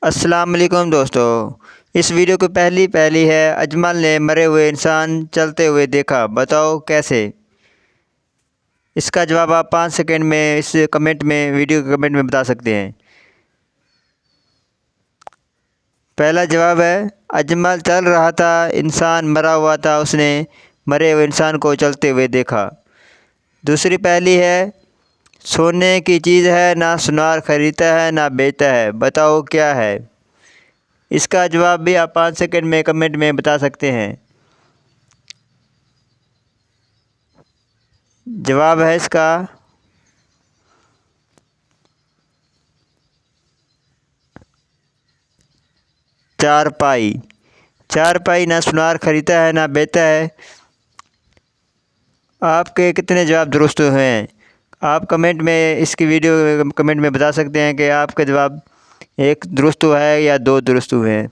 अस्सलाम वालेकुम दोस्तों। इस वीडियो की पहली पहली है अजमल ने मरे हुए इंसान चलते हुए देखा, बताओ कैसे। इसका जवाब आप 5 सेकंड में इस कमेंट में वीडियो के कमेंट में बता सकते हैं। पहला जवाब है अजमल चल रहा था, इंसान मरा हुआ था, उसने मरे हुए इंसान को चलते हुए देखा। दूसरी पहली है सोने की चीज़ है, ना सुनार खरीदता है ना बेचता है, बताओ क्या है। इसका जवाब भी आप 5 सेकंड में कमेंट में बता सकते हैं। जवाब है इसका चारपाई। चारपाई ना सुनार खरीदता है ना बेचता है। आपके कितने जवाब दुरुस्त हुए हैं? आप कमेंट में इसकी वीडियो कमेंट में बता सकते हैं कि आपका जवाब एक दुरुस्त हुआ है या दो दुरुस्त हुए हैं।